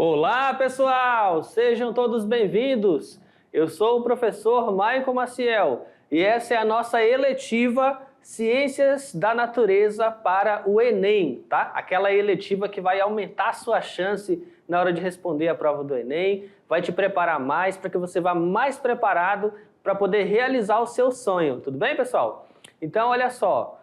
Olá, pessoal! Sejam todos bem-vindos. Eu sou o professor Maicon Maciel e essa é a nossa eletiva Ciências da Natureza para o Enem, tá? Aquela eletiva que vai aumentar a sua chance na hora de responder a prova do Enem, vai te preparar mais para que você vá mais preparado para poder realizar o seu sonho. Tudo bem, pessoal? Então, olha só,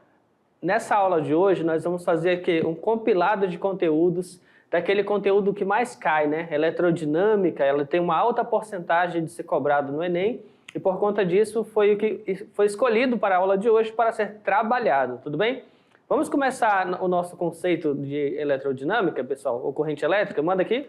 nessa aula de hoje nós vamos fazer aqui um compilado de conteúdos daquele conteúdo que mais cai, né? Eletrodinâmica, ela tem uma alta porcentagem de ser cobrado no Enem e por conta disso foi o que foi escolhido para a aula de hoje para ser trabalhado, tudo bem? Vamos começar o nosso conceito de eletrodinâmica, pessoal, ou corrente elétrica, manda aqui.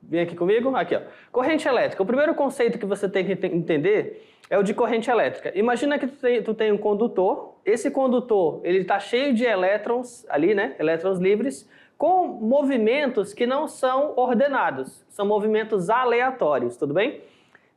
Vem aqui comigo, aqui ó. Corrente elétrica, o primeiro conceito que você tem que entender é o de corrente elétrica. Imagina que tu tem um condutor, esse condutor ele está cheio de elétrons ali, né, elétrons livres, com movimentos que não são ordenados, são movimentos aleatórios, tudo bem?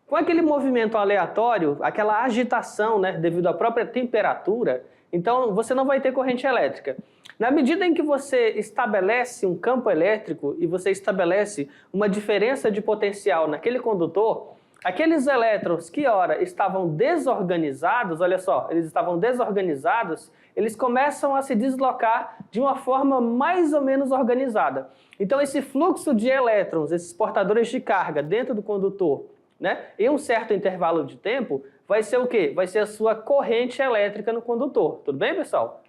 Com aquele movimento aleatório, aquela agitação, né, devido à própria temperatura, então você não vai ter corrente elétrica. Na medida em que você estabelece um campo elétrico e você estabelece uma diferença de potencial naquele condutor, aqueles elétrons que, ora, estavam desorganizados, olha só, eles estavam desorganizados, eles começam a se deslocar de uma forma mais ou menos organizada. Então, esse fluxo de elétrons, esses portadores de carga dentro do condutor, né, em um certo intervalo de tempo, vai ser o quê? Vai ser a sua corrente elétrica no condutor. Tudo bem, pessoal?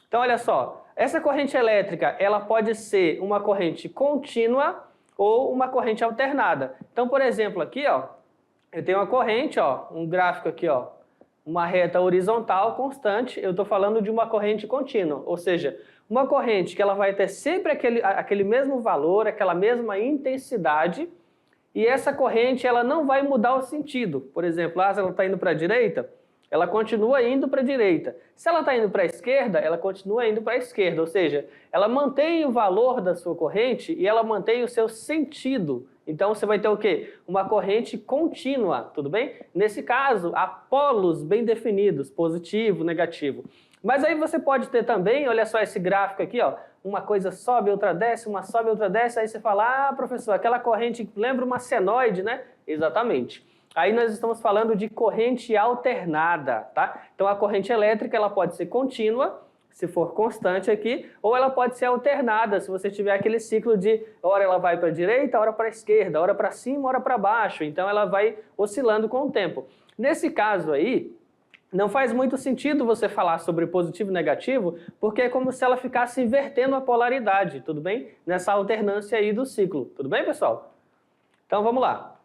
Então, olha só, essa corrente elétrica, ela pode ser uma corrente contínua ou uma corrente alternada. Então, por exemplo, aqui, ó, eu tenho uma corrente, ó, um gráfico aqui, ó, uma reta horizontal constante, eu estou falando de uma corrente contínua, ou seja, uma corrente que ela vai ter sempre aquele mesmo valor, aquela mesma intensidade, e essa corrente ela não vai mudar o sentido. Por exemplo, se ela está indo para a direita, ela continua indo para a direita. Se ela está indo para a esquerda, ela continua indo para a esquerda, ou seja, ela mantém o valor da sua corrente e ela mantém o seu sentido. Então você vai ter o quê? Uma corrente contínua, tudo bem? Nesse caso, há polos bem definidos, positivo, negativo. Mas aí você pode ter também, olha só esse gráfico aqui, ó, uma coisa sobe, outra desce, uma sobe, outra desce, aí você fala, professor, aquela corrente lembra uma senoide, né? Exatamente. Aí nós estamos falando de corrente alternada, tá? Então a corrente elétrica ela pode ser contínua, se for constante aqui, ou ela pode ser alternada, se você tiver aquele ciclo de hora ela vai para a direita, hora para a esquerda, hora para cima, hora para baixo, então ela vai oscilando com o tempo. Nesse caso aí, não faz muito sentido você falar sobre positivo e negativo, porque é como se ela ficasse invertendo a polaridade, tudo bem? Nessa alternância aí do ciclo, tudo bem, pessoal? Então vamos lá.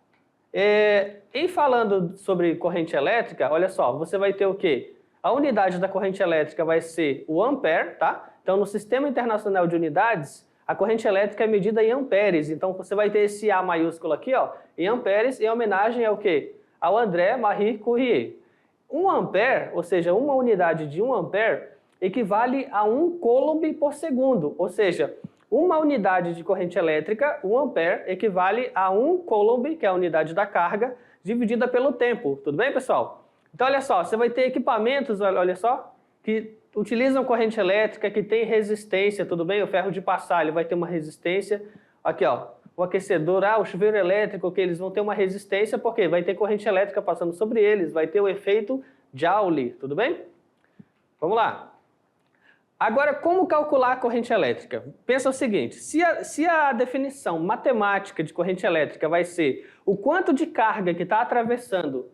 Em falando sobre corrente elétrica, olha só, você vai ter o quê? A unidade da corrente elétrica vai ser o ampere, tá? Então, no Sistema Internacional de Unidades, a corrente elétrica é medida em amperes. Então, você vai ter esse A maiúsculo aqui, ó, em amperes, em homenagem ao quê? Ao André Marie Curie. 1 ampere, ou seja, uma unidade de 1 ampere, equivale a 1 coulomb por segundo, ou seja, uma unidade de corrente elétrica, 1 ampere, equivale a 1 coulomb, que é a unidade da carga, dividida pelo tempo. Tudo bem, pessoal? Então, olha só, você vai ter equipamentos, olha só, que utilizam corrente elétrica, que tem resistência, tudo bem? O ferro de passar, ele vai ter uma resistência. Aqui, ó, o aquecedor, o chuveiro elétrico, que eles vão ter uma resistência, porque vai ter corrente elétrica passando sobre eles, vai ter o efeito Joule, tudo bem? Vamos lá. Agora, como calcular a corrente elétrica? Pensa o seguinte, se a definição matemática de corrente elétrica vai ser o quanto de carga que está atravessando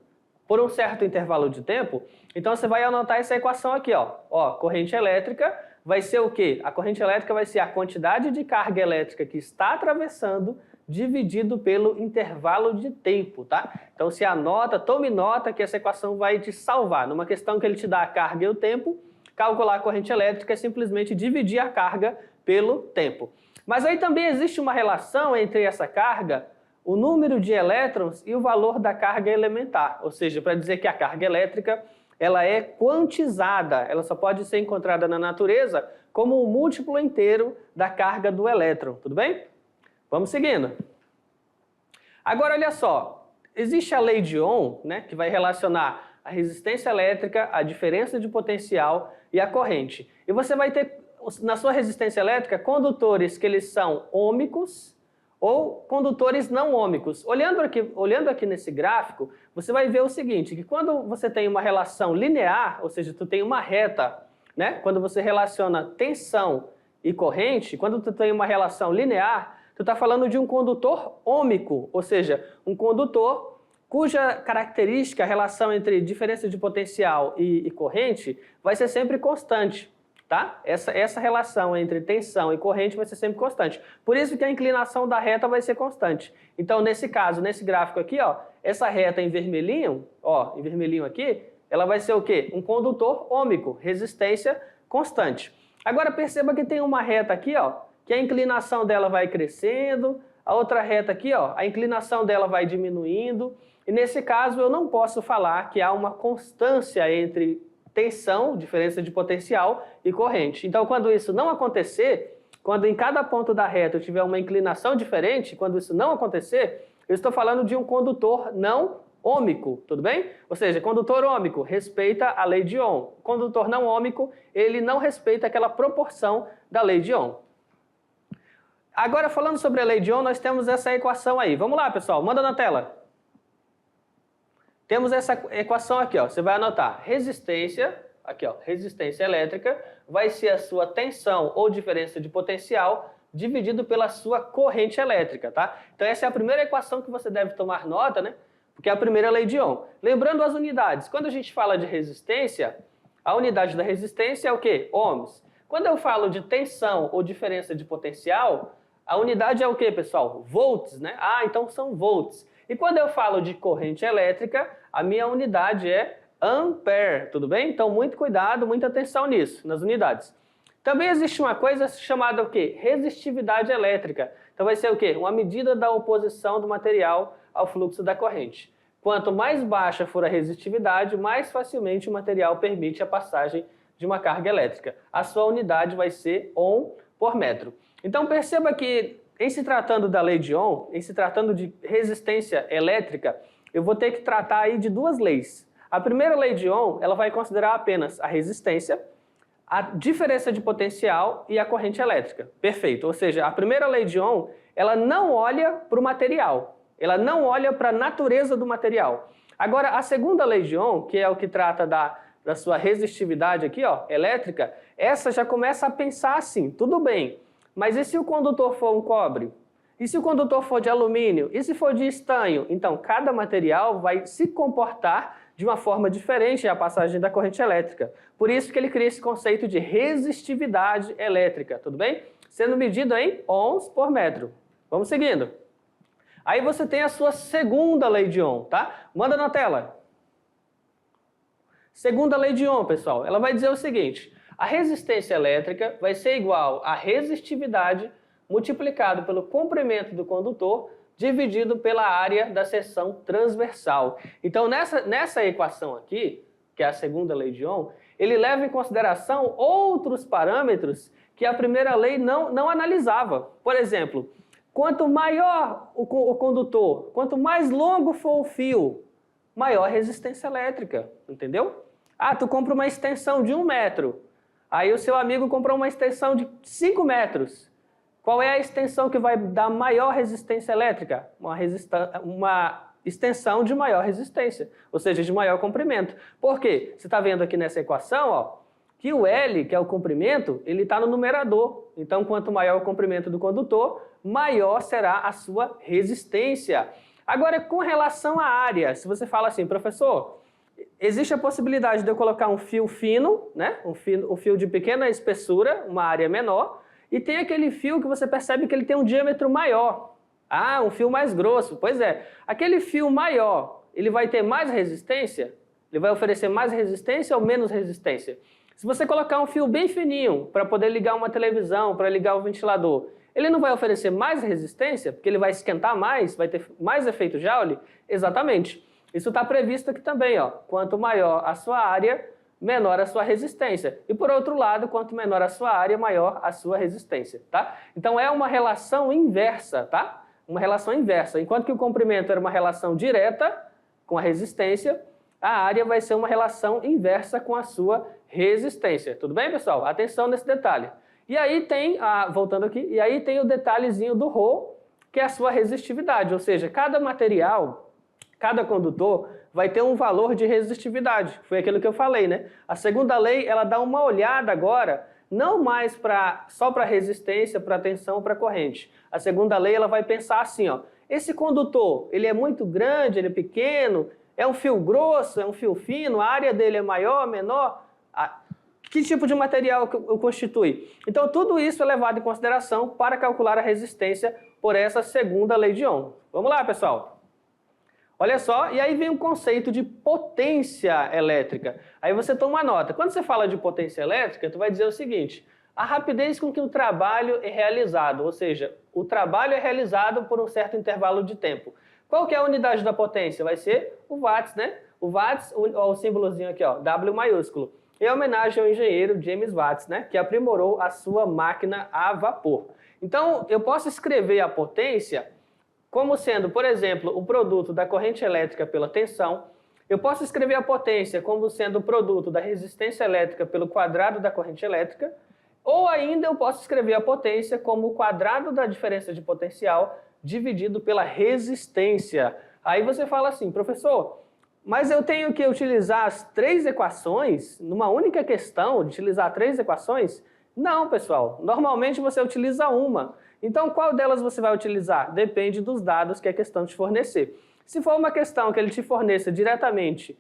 por um certo intervalo de tempo, então você vai anotar essa equação aqui, ó. Corrente elétrica vai ser o quê? A corrente elétrica vai ser a quantidade de carga elétrica que está atravessando dividido pelo intervalo de tempo, tá? Então se anota, tome nota que essa equação vai te salvar. Numa questão que ele te dá a carga e o tempo, calcular a corrente elétrica é simplesmente dividir a carga pelo tempo. Mas aí também existe uma relação entre essa carga, o número de elétrons e o valor da carga elementar. Ou seja, para dizer que a carga elétrica ela é quantizada, ela só pode ser encontrada na natureza como um múltiplo inteiro da carga do elétron. Tudo bem? Vamos seguindo. Agora, olha só, existe a lei de Ohm, né, que vai relacionar a resistência elétrica, a diferença de potencial e a corrente. E você vai ter na sua resistência elétrica, condutores que eles são ômicos ou condutores não ômicos. Olhando aqui nesse gráfico, você vai ver o seguinte, que quando você tem uma relação linear, ou seja, tu tem uma reta, né? Quando você relaciona tensão e corrente, quando tu tem uma relação linear, tu está falando de um condutor ômico, ou seja, um condutor cuja característica, a relação entre diferença de potencial e corrente, vai ser sempre constante. Tá? Essa relação entre tensão e corrente vai ser sempre constante. Por isso que a inclinação da reta vai ser constante. Então, nesse caso, nesse gráfico aqui, ó, essa reta em vermelhinho, ó, em vermelhinho aqui, ela vai ser o quê? Um condutor ômico, resistência constante. Agora, perceba que tem uma reta aqui, ó, que a inclinação dela vai crescendo, a outra reta aqui, ó, a inclinação dela vai diminuindo. E nesse caso, eu não posso falar que há uma constância entre tensão, diferença de potencial e corrente. Então, quando isso não acontecer, quando em cada ponto da reta eu tiver uma inclinação diferente, quando isso não acontecer, eu estou falando de um condutor não ômico, tudo bem? Ou seja, condutor ômico respeita a lei de Ohm. Condutor não ômico, ele não respeita aquela proporção da lei de Ohm. Agora, falando sobre a lei de Ohm, nós temos essa equação aí. Vamos lá, pessoal, manda na tela. Temos essa equação aqui, ó. Você vai anotar resistência, aqui, ó, resistência elétrica vai ser a sua tensão ou diferença de potencial dividido pela sua corrente elétrica, tá? Então essa é a primeira equação que você deve tomar nota, né? Porque é a primeira lei de Ohm. Lembrando as unidades, quando a gente fala de resistência, a unidade da resistência é o quê? Ohms. Quando eu falo de tensão ou diferença de potencial, a unidade é o quê, pessoal? Volts, né? Ah, então são volts. E quando eu falo de corrente elétrica, a minha unidade é ampere, tudo bem? Então, muito cuidado, muita atenção nisso, nas unidades. Também existe uma coisa chamada o quê? Resistividade elétrica. Então, vai ser o quê? Uma medida da oposição do material ao fluxo da corrente. Quanto mais baixa for a resistividade, mais facilmente o material permite a passagem de uma carga elétrica. A sua unidade vai ser Ohm por metro. Então, perceba que em se tratando da lei de Ohm, em se tratando de resistência elétrica, eu vou ter que tratar aí de duas leis. A primeira lei de Ohm, ela vai considerar apenas a resistência, a diferença de potencial e a corrente elétrica. Perfeito. Ou seja, a primeira lei de Ohm, ela não olha para o material, ela não olha para a natureza do material. Agora, a segunda lei de Ohm, que é o que trata da sua resistividade aqui, ó, elétrica, essa já começa a pensar assim, tudo bem, mas e se o condutor for um cobre? E se o condutor for de alumínio? E se for de estanho? Então, cada material vai se comportar de uma forma diferente a passagem da corrente elétrica. Por isso que ele cria esse conceito de resistividade elétrica, tudo bem? Sendo medido em ohms por metro. Vamos seguindo. Aí você tem a sua segunda lei de Ohm, tá? Manda na tela. Segunda lei de Ohm, pessoal, ela vai dizer o seguinte: a resistência elétrica vai ser igual à resistividade multiplicado pelo comprimento do condutor dividido pela área da seção transversal. Então, nessa equação aqui, que é a segunda lei de Ohm, ele leva em consideração outros parâmetros que a primeira lei não analisava. Por exemplo, quanto maior o condutor, quanto mais longo for o fio, maior resistência elétrica, entendeu? Ah, tu compra uma extensão de 1 metro, aí o seu amigo comprou uma extensão de 5 metros. Qual é a extensão que vai dar maior resistência elétrica? Uma extensão de maior resistência, ou seja, de maior comprimento. Por quê? Você está vendo aqui nessa equação, ó, que o L, que é o comprimento, ele está no numerador. Então, quanto maior o comprimento do condutor, maior será a sua resistência. Agora, com relação à área, se você fala assim, professor, existe a possibilidade de eu colocar um fio fino, né? um fio de pequena espessura, uma área menor, e tem aquele fio que você percebe que ele tem um diâmetro maior. Ah, um fio mais grosso. Pois é, aquele fio maior, ele vai ter mais resistência? Ele vai oferecer mais resistência ou menos resistência? Se você colocar um fio bem fininho para poder ligar uma televisão, para ligar o ventilador, ele não vai oferecer mais resistência, porque ele vai esquentar mais, vai ter mais efeito Joule? Exatamente. Isso está previsto aqui também, ó. Quanto maior a sua área, menor a sua resistência. E por outro lado, quanto menor a sua área, maior a sua resistência, tá? Então é uma relação inversa, tá? Uma relação inversa. Enquanto que o comprimento era uma relação direta com a resistência, a área vai ser uma relação inversa com a sua resistência. Tudo bem, pessoal? Atenção nesse detalhe. E aí tem, voltando aqui, e aí tem o detalhezinho do ρ, que é a sua resistividade, ou seja, cada material, cada condutor vai ter um valor de resistividade. Foi aquilo que eu falei, né? A segunda lei, ela dá uma olhada agora, não mais só para resistência, para tensão, para corrente. A segunda lei, ela vai pensar assim, ó, esse condutor, ele é muito grande, ele é pequeno, é um fio grosso, é um fio fino, a área dele é maior, menor, que tipo de material constitui? Então, tudo isso é levado em consideração para calcular a resistência por essa segunda lei de Ohm. Vamos lá, pessoal. Olha só, e aí vem o conceito de potência elétrica. Aí você toma nota. Quando você fala de potência elétrica, tu vai dizer o seguinte, a rapidez com que o trabalho é realizado, ou seja, o trabalho é realizado por um certo intervalo de tempo. Qual que é a unidade da potência? Vai ser o watts, né? O watts, o símbolozinho aqui, ó, W maiúsculo. Em homenagem ao engenheiro James Watts, né, que aprimorou a sua máquina a vapor. Então, eu posso escrever a potência como sendo, por exemplo, o produto da corrente elétrica pela tensão. Eu posso escrever a potência como sendo o produto da resistência elétrica pelo quadrado da corrente elétrica, ou ainda eu posso escrever a potência como o quadrado da diferença de potencial dividido pela resistência. Aí você fala assim, professor, mas eu tenho que utilizar as 3 equações numa única questão, utilizar 3 equações? Não, pessoal. Normalmente você utiliza uma. Então, qual delas você vai utilizar? Depende dos dados que a questão te fornecer. Se for uma questão que ele te forneça diretamente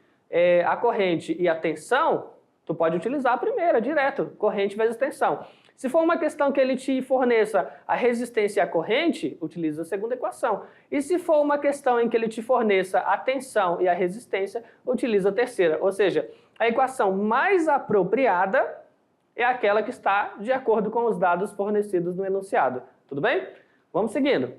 a corrente e a tensão, tu pode utilizar a primeira, direto, corrente vezes tensão. Se for uma questão que ele te forneça a resistência e a corrente, utiliza a segunda equação. E se for uma questão em que ele te forneça a tensão e a resistência, utiliza a terceira. Ou seja, a equação mais apropriada é aquela que está de acordo com os dados fornecidos no enunciado. Tudo bem? Vamos seguindo.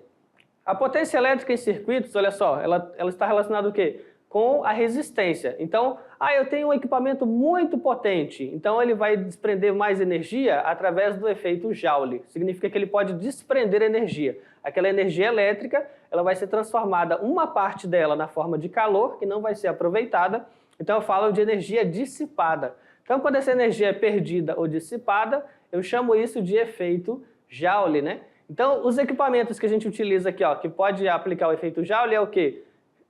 A potência elétrica em circuitos, olha só, ela está relacionada o quê? Com a resistência. Então, eu tenho um equipamento muito potente, então ele vai desprender mais energia através do efeito Joule. Significa que ele pode desprender energia. Aquela energia elétrica, ela vai ser transformada, uma parte dela na forma de calor, que não vai ser aproveitada. Então eu falo de energia dissipada. Então quando essa energia é perdida ou dissipada, eu chamo isso de efeito Joule, né? Então os equipamentos que a gente utiliza aqui, ó, que pode aplicar o efeito Joule é o quê?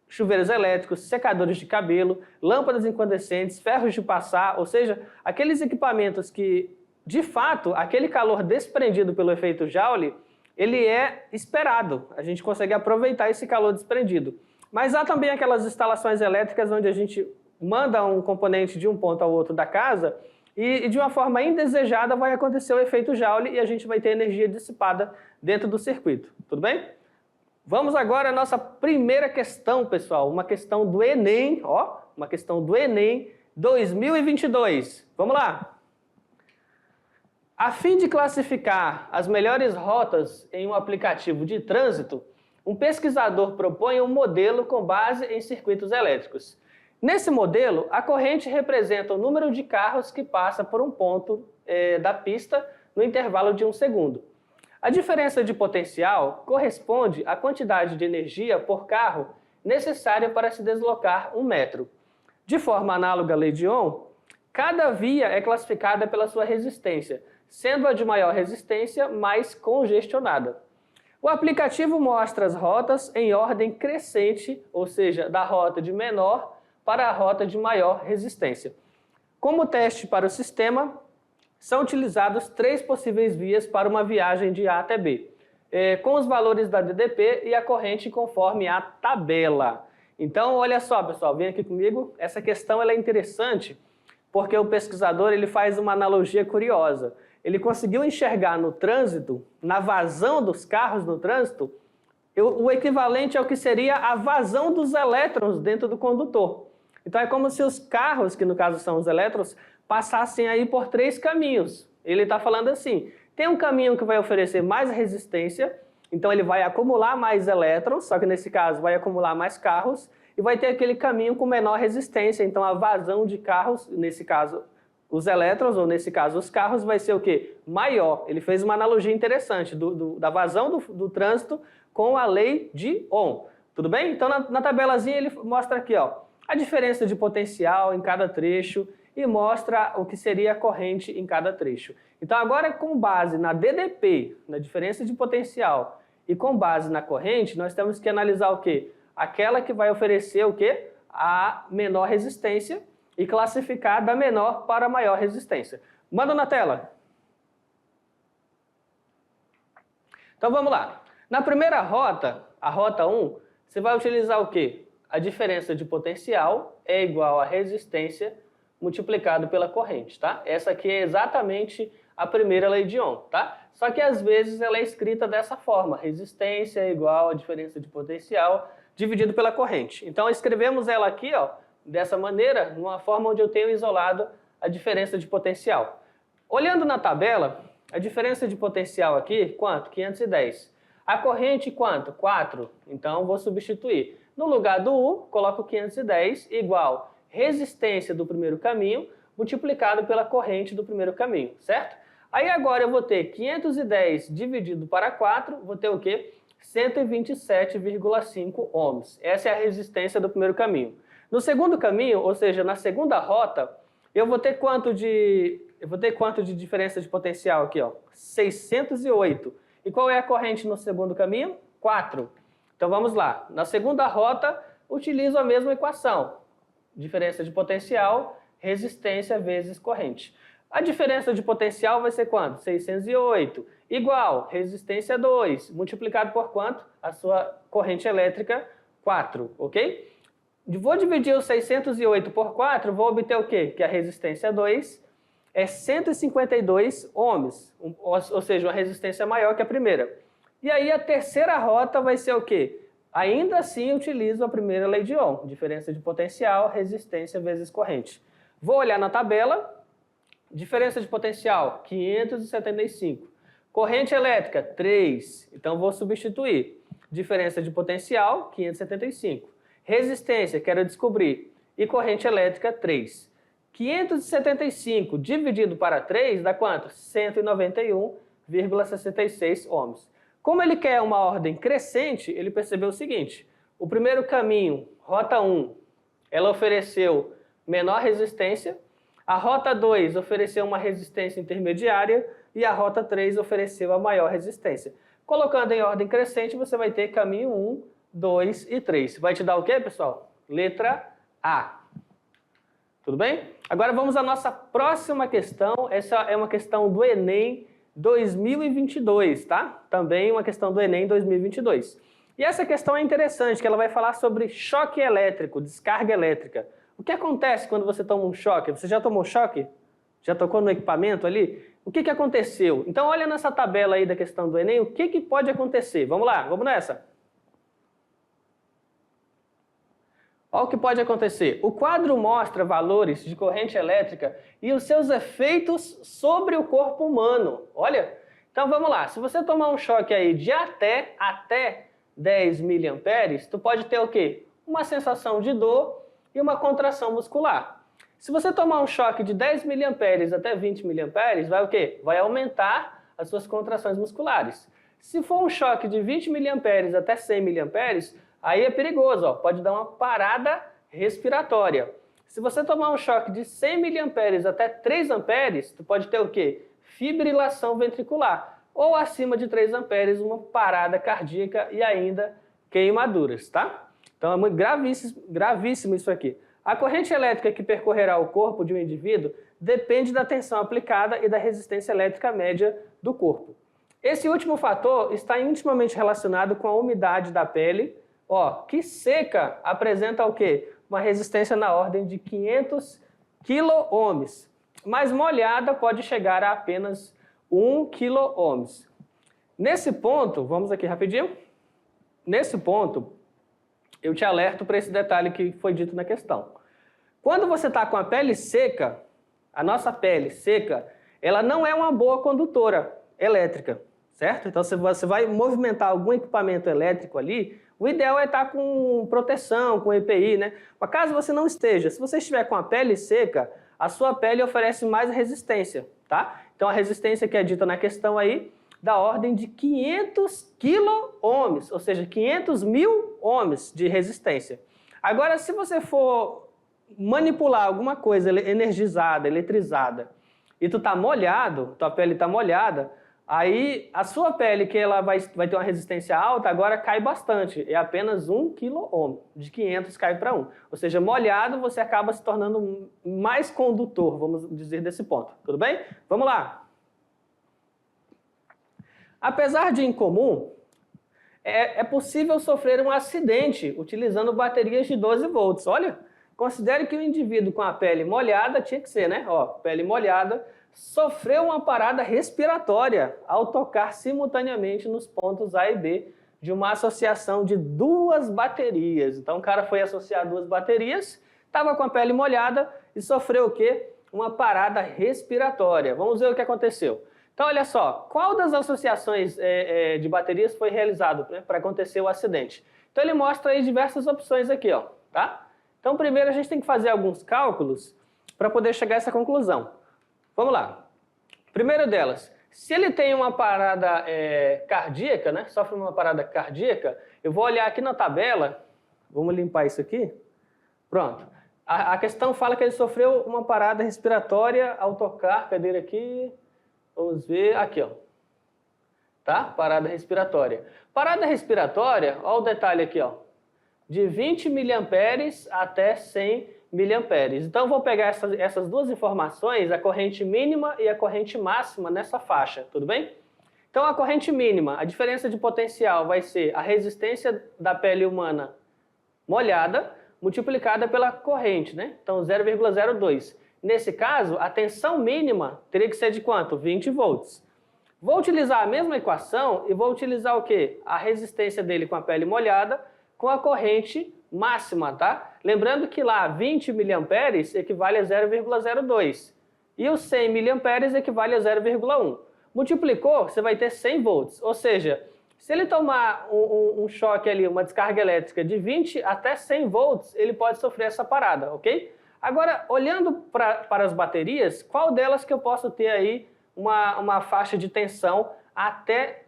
Chuveiros elétricos, secadores de cabelo, lâmpadas incandescentes, ferros de passar, ou seja, aqueles equipamentos que, de fato, aquele calor desprendido pelo efeito Joule, ele é esperado, a gente consegue aproveitar esse calor desprendido. Mas há também aquelas instalações elétricas onde a gente manda um componente de um ponto ao outro da casa e de uma forma indesejada vai acontecer o efeito Joule e a gente vai ter energia dissipada dentro do circuito, tudo bem? Vamos agora à nossa primeira questão, pessoal, uma questão do Enem, ó, uma questão do Enem 2022. Vamos lá! A fim de classificar as melhores rotas em um aplicativo de trânsito, um pesquisador propõe um modelo com base em circuitos elétricos. Nesse modelo, a corrente representa o número de carros que passa por um ponto da pista no intervalo de 1 segundo. A diferença de potencial corresponde à quantidade de energia por carro necessária para se deslocar 1 metro. De forma análoga à lei de Ohm, cada via é classificada pela sua resistência, sendo a de maior resistência mais congestionada. O aplicativo mostra as rotas em ordem crescente, ou seja, da rota de menor para a rota de maior resistência. Como teste para o sistema, são utilizados 3 possíveis vias para uma viagem de A até B, com os valores da DDP e a corrente conforme a tabela. Então, olha só, pessoal, vem aqui comigo. Essa questão ela é interessante porque o pesquisador ele faz uma analogia curiosa. Ele conseguiu enxergar no trânsito, na vazão dos carros no trânsito, o equivalente ao que seria a vazão dos elétrons dentro do condutor. Então, é como se os carros, que no caso são os elétrons, passassem aí por 3 caminhos. Ele está falando assim, tem um caminho que vai oferecer mais resistência, então ele vai acumular mais elétrons, só que nesse caso vai acumular mais carros, e vai ter aquele caminho com menor resistência, então a vazão de carros, nesse caso os elétrons, ou nesse caso os carros, vai ser o quê? Maior. Ele fez uma analogia interessante da vazão do trânsito com a lei de Ohm. Tudo bem? Então na tabelazinha ele mostra aqui, ó, a diferença de potencial em cada trecho e mostra o que seria a corrente em cada trecho. Então agora, com base na DDP, na diferença de potencial, e com base na corrente, nós temos que analisar o quê? Aquela que vai oferecer o quê? A menor resistência e classificar da menor para a maior resistência. Manda na tela. Então vamos lá. Na primeira rota, a rota 1, você vai utilizar o quê? A diferença de potencial é igual a resistência multiplicado pela corrente, tá? Essa aqui é exatamente a primeira lei de Ohm, tá? Só que às vezes ela é escrita dessa forma, resistência é igual a diferença de potencial dividido pela corrente. Então escrevemos ela aqui, ó, dessa maneira, numa forma onde eu tenho isolado a diferença de potencial. Olhando na tabela, a diferença de potencial aqui, quanto? 510. A corrente, quanto? 4. Então vou substituir. No lugar do U, coloco 510 igual resistência do primeiro caminho multiplicado pela corrente do primeiro caminho, certo? Aí agora eu vou ter 510 dividido para 4, vou ter o quê? 127,5 ohms. Essa é a resistência do primeiro caminho. No segundo caminho, ou seja, na segunda rota, eu vou ter quanto de diferença de potencial aqui, ó? 608. E qual é a corrente no segundo caminho? 4. Então vamos lá. Na segunda rota, utilizo a mesma equação. Diferença de potencial, resistência vezes corrente. A diferença de potencial vai ser quanto? 608. Igual, resistência 2, multiplicado por quanto? A sua corrente elétrica, 4, ok? Vou dividir os 608 por 4, vou obter o quê? Que a resistência 2 é 152 ohms, ou seja, uma resistência maior que a primeira. E aí a terceira rota vai ser o quê? Ainda assim utilizo a primeira lei de Ohm, diferença de potencial, resistência vezes corrente. Vou olhar na tabela, diferença de potencial, 575. Corrente elétrica, 3. Então vou substituir. Diferença de potencial, 575. Resistência, quero descobrir. E corrente elétrica, 3. 575 dividido para 3 dá quanto? 191,66 ohms. Como ele quer uma ordem crescente, ele percebeu o seguinte. O primeiro caminho, rota 1, ela ofereceu menor resistência. A rota 2 ofereceu uma resistência intermediária e a rota 3 ofereceu a maior resistência. Colocando em ordem crescente, você vai ter caminho 1, 2 e 3. Vai te dar o quê, pessoal? Letra A. Tudo bem? Agora vamos à nossa próxima questão. Essa é uma questão do Enem 2022, tá? Também uma questão do Enem 2022. E essa questão é interessante, que ela vai falar sobre choque elétrico, descarga elétrica. O que acontece quando você toma um choque? Você já tomou choque? Já tocou no equipamento ali? O que aconteceu? Então olha nessa tabela aí da questão do Enem, o que pode acontecer? Vamos lá, vamos nessa. Olha o que pode acontecer. O quadro mostra valores de corrente elétrica e os seus efeitos sobre o corpo humano. Olha, então vamos lá. Se você tomar um choque aí de até 10 miliamperes, tu pode ter o quê? Uma sensação de dor e uma contração muscular. Se você tomar um choque de 10 miliamperes até 20 miliamperes, vai o quê? Vai aumentar as suas contrações musculares. Se for um choque de 20 miliamperes até 100 miliamperes, aí é perigoso, ó, pode dar uma parada respiratória. Se você tomar um choque de 100 miliamperes até 3 amperes, tu pode ter o quê? Fibrilação ventricular. Ou acima de 3 amperes, uma parada cardíaca e ainda queimaduras, tá? Então é muito gravíssimo isso aqui. A corrente elétrica que percorrerá o corpo de um indivíduo depende da tensão aplicada e da resistência elétrica média do corpo. Esse último fator está intimamente relacionado com a umidade da pele, ó, que seca apresenta o quê? Uma resistência na ordem de 500 kΩ, mas molhada pode chegar a apenas 1 kΩ. Nesse ponto, vamos aqui rapidinho, nesse ponto, eu te alerto para esse detalhe que foi dito na questão. Quando você está com a pele seca, a nossa pele seca, ela não é uma boa condutora elétrica, certo? Então, se você vai movimentar algum equipamento elétrico ali, o ideal é estar com proteção, com EPI, né? Mas caso você não esteja, se você estiver com a pele seca, a sua pele oferece mais resistência, tá? Então, a resistência que é dita na questão aí, da ordem de 500 kΩ, ou seja, 500 mil ohms de resistência. Agora, se você for manipular alguma coisa energizada, eletrizada, e tu tá molhado, tua pele tá molhada, aí a sua pele, que ela vai ter uma resistência alta, agora cai bastante. É apenas 1 kΩ. De 500 cai para 1. Ou seja, molhado você acaba se tornando mais condutor, vamos dizer desse ponto. Tudo bem? Vamos lá. Apesar de incomum, é possível sofrer um acidente utilizando baterias de 12 volts. Olha, considere que o indivíduo com a pele molhada, tinha que ser, né? Ó, pele molhada, sofreu uma parada respiratória ao tocar simultaneamente nos pontos A e B de uma associação de 2 baterias. Então o cara foi associar 2 baterias, estava com a pele molhada e sofreu o quê? Uma parada respiratória. Vamos ver o que aconteceu. Então, olha só, qual das associações de baterias foi realizado, né, para acontecer o acidente? Então, ele mostra aí diversas opções aqui, ó, tá? Então, primeiro a gente tem que fazer alguns cálculos para poder chegar a essa conclusão. Vamos lá. Primeiro delas, se ele tem uma parada cardíaca, né, sofre uma parada cardíaca, eu vou olhar aqui na tabela, vamos limpar isso aqui, pronto. A questão fala que ele sofreu uma parada respiratória ao tocar, cadê aqui? Vamos ver aqui, ó. Tá? Parada respiratória. Parada respiratória, ó o detalhe aqui, ó. De 20 mA até 100 mA. Então, eu vou pegar essas duas informações, a corrente mínima e a corrente máxima nessa faixa, tudo bem? Então, a corrente mínima, a diferença de potencial vai ser a resistência da pele humana molhada multiplicada pela corrente, né? Então, 0,02. Nesse caso, a tensão mínima teria que ser de quanto? 20 volts. Vou utilizar a mesma equação e vou utilizar o quê? A resistência dele com a pele molhada com a corrente máxima, tá? Lembrando que lá 20 mA equivale a 0,02 e os 100 mA equivale a 0,1. Multiplicou, você vai ter 100 volts. Ou seja, se ele tomar um choque ali, uma descarga elétrica de 20 até 100 volts, ele pode sofrer essa parada, ok? Agora, olhando para as baterias, qual delas que eu posso ter aí uma faixa de tensão até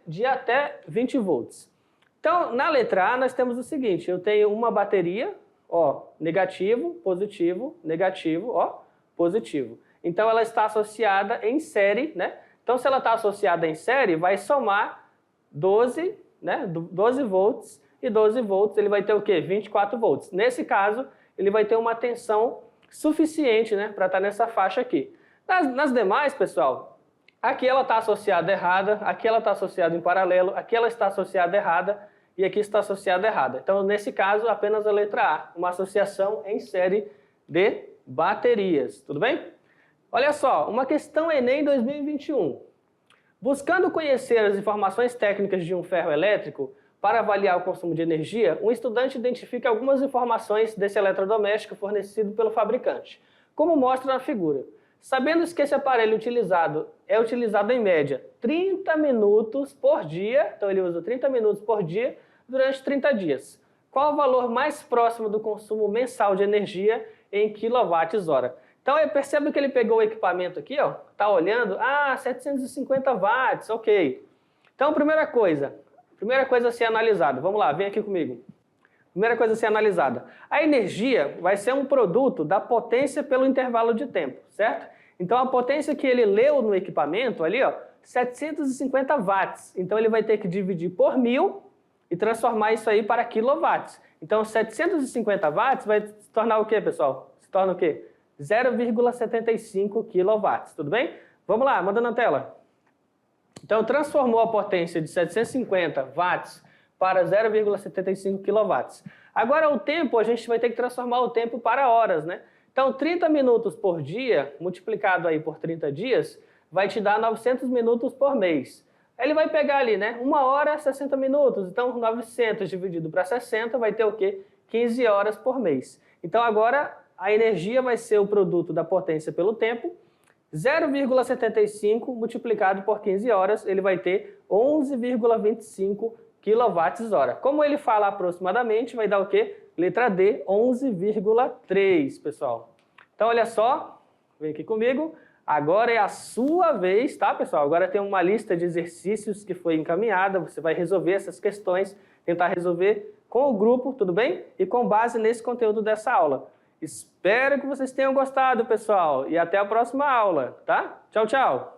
20 volts? Então, na letra A, nós temos o seguinte, eu tenho uma bateria, ó, negativo, positivo, negativo, ó, positivo. Então, ela está associada em série, né? Então, se ela está associada em série, vai somar 12, né? 12 volts e 12 volts, ele vai ter o quê? 24 volts. Nesse caso, ele vai ter uma tensão suficiente, né, para estar nessa faixa aqui. Nas demais, pessoal, aqui ela está associada errada, aqui ela está associada em paralelo, aqui ela está associada errada e aqui está associada errada. Então, nesse caso, apenas a letra A, uma associação em série de baterias. Tudo bem? Olha só, uma questão Enem 2021. Buscando conhecer as informações técnicas de um ferro elétrico, para avaliar o consumo de energia, um estudante identifica algumas informações desse eletrodoméstico fornecido pelo fabricante, como mostra na figura. Sabendo que esse aparelho é utilizado em média 30 minutos por dia, então ele usa 30 minutos por dia durante 30 dias. Qual o valor mais próximo do consumo mensal de energia em kWh? Então perceba que ele pegou o equipamento aqui, ó, tá olhando, 750 watts, ok. Então, primeira coisa a ser analisada. Vamos lá, vem aqui comigo. Primeira coisa a ser analisada. A energia vai ser um produto da potência pelo intervalo de tempo, certo? Então, a potência que ele leu no equipamento ali, ó, 750 watts. Então, ele vai ter que dividir por 1000 e transformar isso aí para quilowatts. Então, 750 watts vai se tornar o quê, pessoal? Se torna o quê? 0,75 quilowatts, tudo bem? Vamos lá, manda na tela. Então, transformou a potência de 750 watts para 0,75 kW. Agora, o tempo, a gente vai ter que transformar o tempo para horas, né? Então, 30 minutos por dia, multiplicado aí por 30 dias, vai te dar 900 minutos por mês. Ele vai pegar ali, né? 1 hora, 60 minutos. Então, 900 dividido para 60 vai ter o quê? 15 horas por mês. Então, agora, a energia vai ser o produto da potência pelo tempo. 0,75 multiplicado por 15 horas, ele vai ter 11,25 kWh. Como ele fala aproximadamente, vai dar o quê? Letra D, 11,3, pessoal. Então, olha só, vem aqui comigo. Agora é a sua vez, tá, pessoal? Agora tem uma lista de exercícios que foi encaminhada, você vai resolver essas questões, tentar resolver com o grupo, tudo bem? E com base nesse conteúdo dessa aula. Espero que vocês tenham gostado, pessoal, e até a próxima aula, tá? Tchau, tchau!